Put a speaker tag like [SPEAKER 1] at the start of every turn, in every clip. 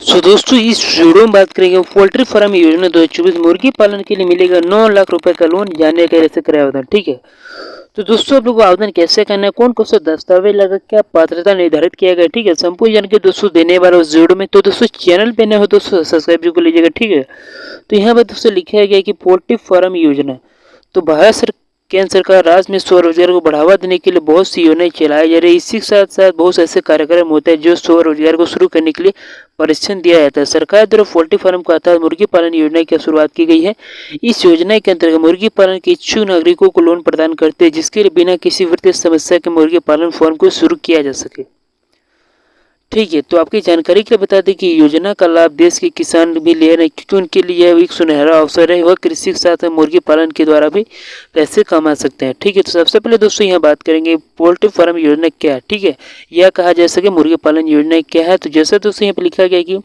[SPEAKER 1] सो दोस्तों इस वीडियो में बात करेंगे पोल्ट्री फार्म योजना 2024 मुर्गी पालन के लिए मिलेगा 9 लाख रुपए का लोन। जानने का कैसे करें आवेदन, ठीक है। तो दोस्तों आप लोग को आवेदन कैसे करना है, कौन कौन सा दस्तावेज लगा, क्या पात्रता निर्धारित किया गया, ठीक है, संपूर्ण जानकारी दोस्तों देने वाला उस वीडियो में। तो दोस्तों चैनल पे नए हो दोस्तों सब्सक्राइब को लीजिएगा, ठीक है। तो यहाँ पर दोस्तों लिखा गया कि पोल्ट्री फार्म योजना, तो भारत केंद्र सरकार राज्य में स्वरोजगार को बढ़ावा देने के लिए बहुत सी योजनाएं चलाई जा रही है। इसी के साथ साथ बहुत से ऐसे कार्यक्रम होते हैं जो स्वरोजगार को शुरू करने के लिए प्रशिक्षण दिया जाता है। सरकार द्वारा पोल्ट्री फार्म का अर्थात मुर्गी पालन योजना की शुरुआत की गई है। इस योजना के अंतर्गत मुर्गी पालन के इच्छुक नागरिकों को लोन प्रदान करते हैं, जिसके लिए बिना किसी वित्तीय समस्या के मुर्गी पालन फार्म को शुरू किया जा सके, ठीक है। तो आपकी जानकारी के लिए बता दें कि योजना का लाभ देश के किसान भी ले रहे हैं, क्योंकि उनके लिए यह एक सुनहरा अवसर है। वह कृषि के साथ मुर्गी पालन के द्वारा भी पैसे कमा सकते हैं, ठीक है। तो सबसे पहले दोस्तों यहाँ बात करेंगे पोल्ट्री फार्म योजना क्या है, ठीक है। यह कहा जा सके मुर्गी पालन योजना क्या है। तो जैसा दोस्तों यहाँ पर लिखा गया कि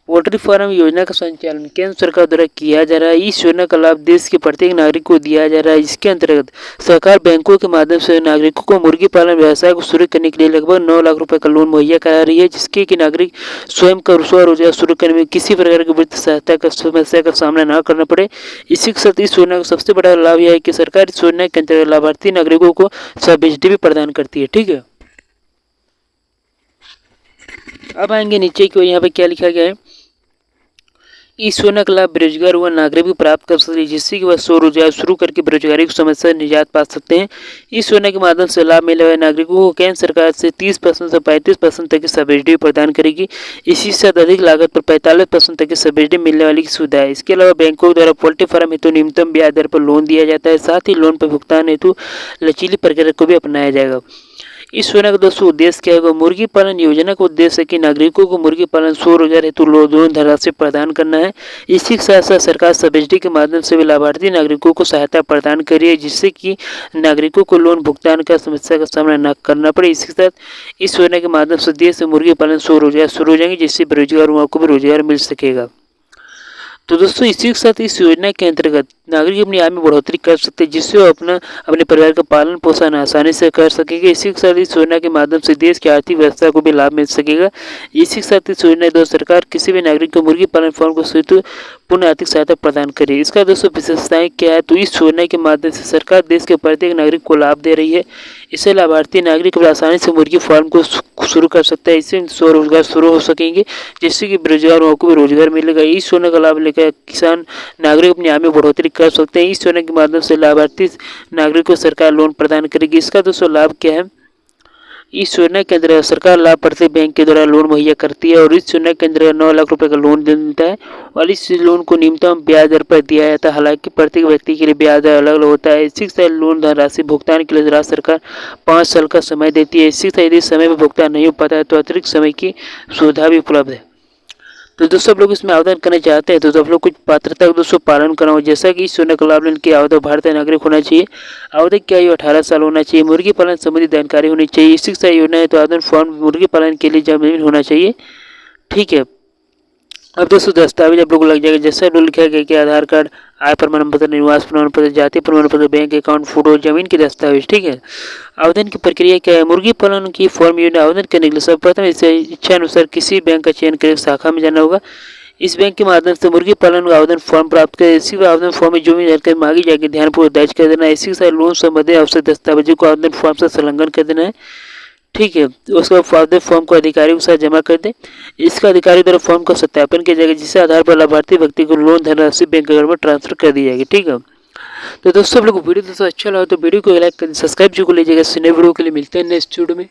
[SPEAKER 1] पोल्ट्री फार्म योजना का संचालन केंद्र सरकार द्वारा किया जा रहा है। इस योजना का लाभ देश के प्रत्येक नागरिक को दिया जा रहा है। इसके अंतर्गत सरकार बैंकों के माध्यम से नागरिकों को मुर्गी पालन व्यवसाय को शुरू करने के लिए लगभग 9 लाख रुपए का लोन मुहैया करा रही है, जिसके कि नागरिक स्वयं का स्वरोजगार शुरू करने में किसी प्रकार की वित्तीय सहायता का समस्या का सामना न करना पड़े। इसी के साथ इस योजना का सबसे बड़ा लाभ यह है कि सरकार इस योजना के अंतर्गत लाभार्थी नागरिकों को सब्सिडी भी प्रदान करती है, ठीक है। अब आएंगे नीचे की ओर, यहाँ पे क्या लिखा गया है। इस योजना का लाभ बेरोजगार हुआ नागरिक भी प्राप्त कर सकते हैं, जिससे कि वह स्वरोजगार शुरू करके बेरोजगारी की समस्या से निजात पा सकते हैं। इस योजना के माध्यम से लाभ मिलने वाले नागरिकों को केंद्र सरकार से 30% से 35% तक की सब्सिडी प्रदान करेगी। इसी से अधिक लागत पर 45% तक की सब्सिडी मिलने वाली सुविधा है। इसके अलावा बैंकों द्वारा पोल्ट्री फार्म हेतु न्यूनतम ब्याज दर पर लोन दिया जाता है। साथ ही लोन पर भुगतान हेतु लचीली प्रक्रिया को भी अपनाया जाएगा। इस योजना का दोस्तों उद्देश्य क्या है। मुर्गी पालन योजना का उद्देश्य है कि नागरिकों को मुर्गी पालन स्वरोजगार हेतु लोन धनराशि प्रदान करना है। इसी के साथ साथ सरकार सब्सिडी के माध्यम से भी लाभार्थी नागरिकों को सहायता प्रदान कर रही है, जिससे कि नागरिकों को लोन भुगतान का समस्या का सामना न करना पड़े। इसके साथ इस योजना के माध्यम से देश में मुर्गी पालन स्वरोजगार शुरू हो जाएंगे, जिससे बेरोजगार युवाओं को भी रोजगार मिल सकेगा। तो दोस्तों इसी के साथ इस योजना के अंतर्गत नागरिक अपनी आय में बढ़ोतरी कर सकते हैं, जिससे वो अपने परिवार का पालन पोषण आसानी से कर सकेंगे। इसी के साथ इस योजना के माध्यम से देश की आर्थिक व्यवस्था को भी लाभ मिल सकेगा। इसी के साथ इस योजना द्वारा सरकार किसी भी नागरिक को मुर्गी पालन फार्म को हेतु पूर्ण आर्थिक सहायता प्रदान करेगी। इसका दोस्तों विशेषताएं क्या है। तो इस योजना के माध्यम से सरकार देश के प्रत्येक नागरिक को लाभ दे रही है। इससे लाभार्थी नागरिक आसानी से मुर्गी फार्म को शुरू कर सकता है। इससे स्वरोजगार शुरू हो सकेंगे, जिससे कि बेरोजगार को भी रोजगार मिलेगा। इस योजना का लाभ लेकर किसान नागरिक अपनी आय में बढ़ोतरी कर सकते हैं। इस योजना के माध्यम से लाभार्थी नागरिक को सरकार लोन प्रदान करेगी। इसका दोस्तों लाभ क्या है। इस योजना के अंतर्गत सरकार लाभार्थी बैंक के द्वारा लोन मुहैया करती है, और इस योजना के अंतर्गत 9 लाख रुपए का लोन देता है, और इस लोन को न्यूनतम ब्याज दर पर दिया जाता है। हालांकि प्रत्येक व्यक्ति के लिए ब्याज दर अलग अलग होता है। इसी से लोन धनराशि भुगतान के लिए राज्य सरकार 5 साल का समय देती है। इसी से यदि समय पर भुगतान नहीं हो पाता है तो अतिरिक्त समय की सुविधा भी उपलब्ध है। तो दोस्तों आप लोग इसमें आवेदन करना चाहते हैं तो आप लोग कुछ पात्रता का दोस्तों पालन करना हो, जैसा कि इस योजना का लाभ लेने के आवेदक भारतीय नागरिक होना चाहिए। आवेदक की आयु 18 साल होना चाहिए। मुर्गी पालन संबंधी जानकारी होनी चाहिए। इसी से योजना है तो आवेदन फॉर्म मुर्गी पालन के लिए जमीन होना चाहिए, ठीक है। अब दोस्तों दस्तावेज आप लोग को लग जाएगा, जैसा लोग लिखा गया कि आधार कार्ड, आय प्रमाण पत्र, निवास प्रमाण पत्र, जाति प्रमाण पत्र, बैंक अकाउंट, फोटो, जमीन के दस्तावेज, ठीक है। आवेदन की प्रक्रिया क्या है। मुर्गी पालन की फॉर्म योजना आवेदन करने के लिए सर्वप्रथम इसे इच्छा अनुसार किसी बैंक का चयन कर शाखा में जाना होगा। इस बैंक के माध्यम से मुर्गी पालन का आवेदन फॉर्म प्राप्त करें। इसी आवेदन फॉर्म में जो भी जानकारी मांगी जाएगी ध्यानपूर्वक दर्ज कर देना है। इसी के साथ लोन संबंधी आवश्यक दस्तावेजों को आवेदन फॉर्म से संलग्न कर देना है, ठीक है। उसके बाद आवेदन फॉर्म को अधिकारी के साथ जमा कर दें। इसका अधिकारी द्वारा फॉर्म का सत्यापन किया जाएगा, जिससे आधार पर लाभार्थी व्यक्ति को लोन धनराशि बैंक अकाउंट में ट्रांसफर कर दी जाएगी, ठीक है। तो दोस्तों आप लोग को वीडियो दोस्तों अच्छा लगा तो वीडियो को लाइक कर सब्सक्राइब जो को लीजिएगा। नए वीडियो के लिए मिलते हैं नेक्स्ट वीडियो में।